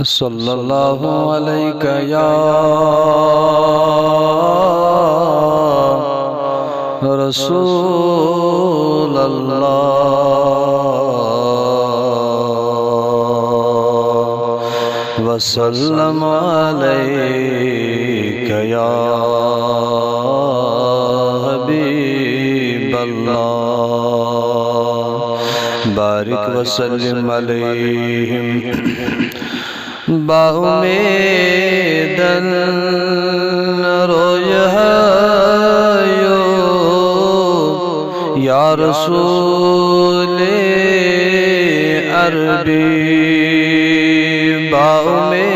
صلی اللہ علیہ یا رسول اللہ وسلم علیک یا حبیب اللہ بارک وسلم علیہم باُمیدن رویہایو یا رسول عربی باُمیدن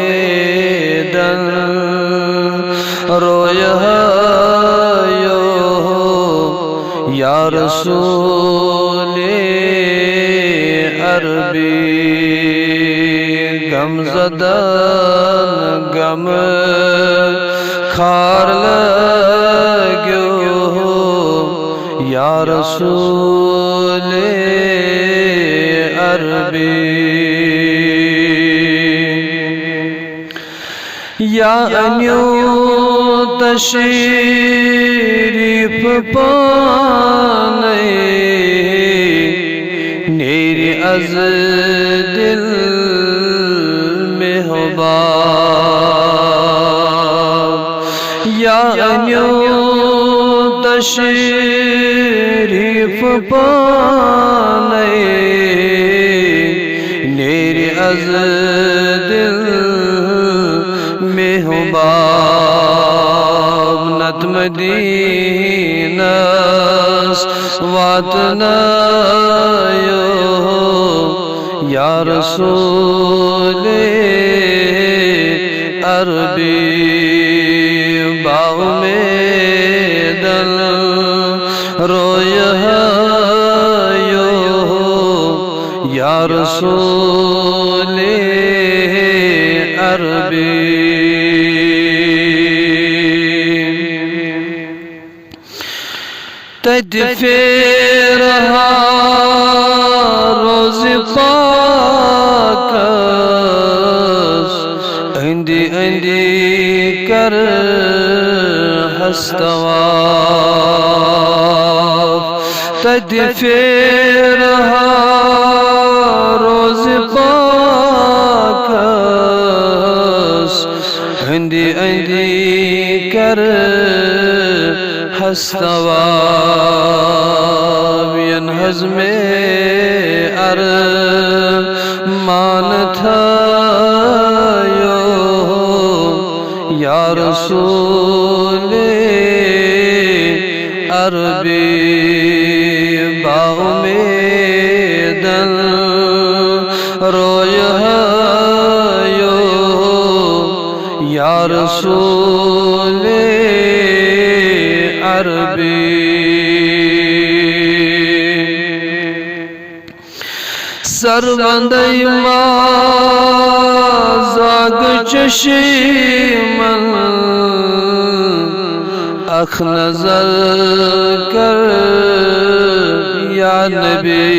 رویہایو یا رسول عربی غم زدن غم خار لگیو یا رسول عربی یا انیو تشریف پانے نیری از دل یا انیو تشریف پانے نیری از دل میں حباب نت مدینہ واتنایو یا رسول عربی باُمیدن رویہایو یا رسول عربی تدفیرہا روز پاکس اندی اندی کر ہستواف تدفیرہا روز پاکس اندی اندی کر ہستواف ینہز میں ارمان تھا یا رسول عربی باُمیدن رویہایو یا رسول عربی سروندی مازاگ چشیمن اخ نظر کر یا نبی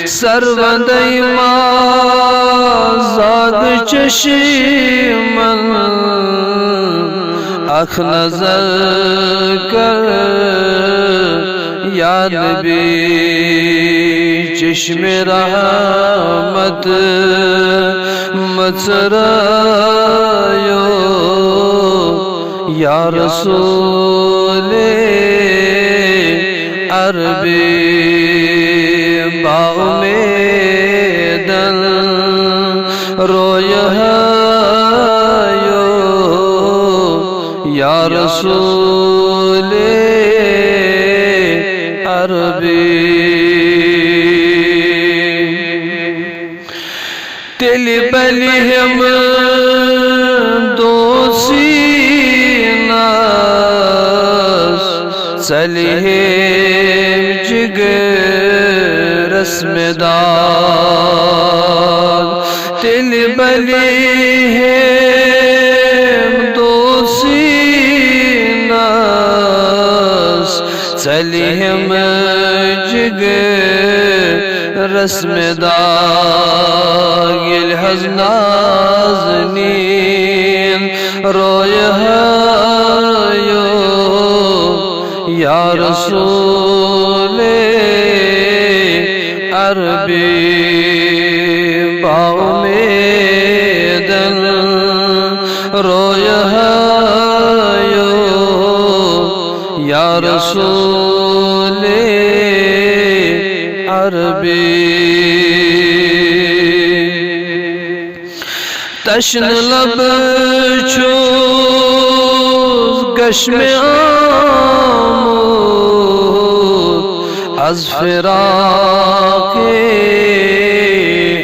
سروندی مازاگ چشیمن اخ نظر کر یا نبی چشم رحمت مچرایو یا رسول عربی باُمیدن رویہایو یا رسول عربی تل بلیہم دوسیناس سلیہم جگر اسمداد تل بلیہم دوسیناس سلیہم جگر رسم داغ یل حض نازنین رویہ یا رسول عربی باؤ میدن رویہ یا رسول عربی تشن لب چوز گشم آمود از فراق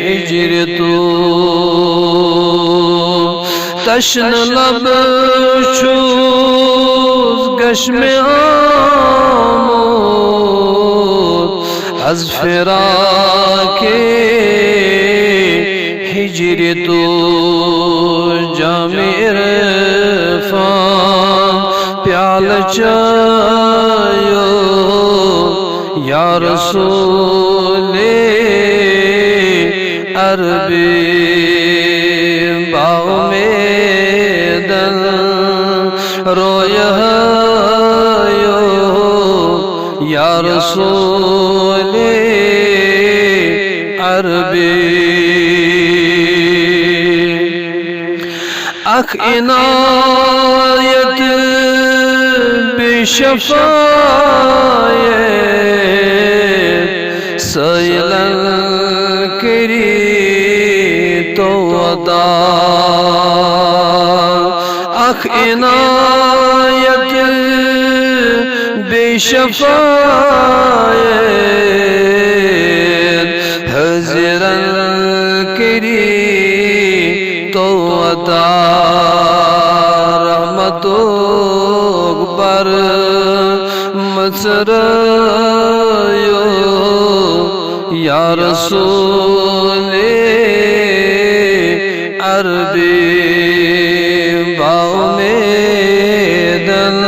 ہجر تو تشن لب چوز گشم آمود از فراق ہجر تو جام عرفان پیال چایو یا رسول عربی باؤ میدن رویہ یا رسول عربی اخ عنایت بشفایت سیلن کری تو عطا اخ عنایت بشفایت حضرن کری تو عطا رحمتو پر مصریو یا رسول عربی باؤ میدن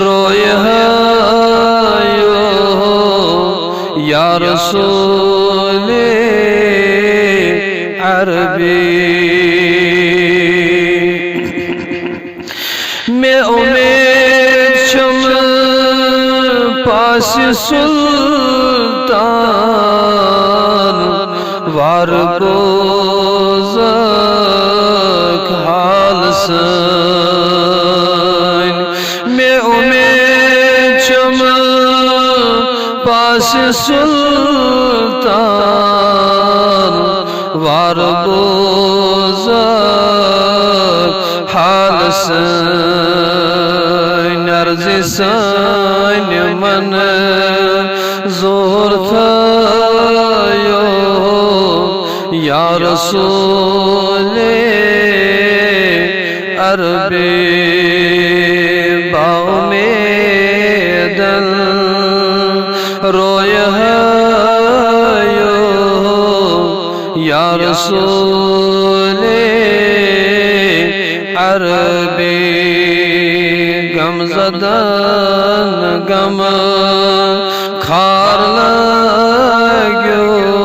رویہ یا رسول عربی میں امید شم پاس سلطان وار بوزک حال سن میں امید شم پاس سلطان وار بوزک حال سن عرض سن من زور تھایو یا رسول عربی باؤ میدن رویہ یا رسول عربی غم زدن غم کھار لگیو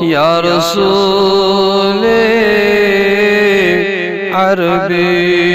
یا رسول عربی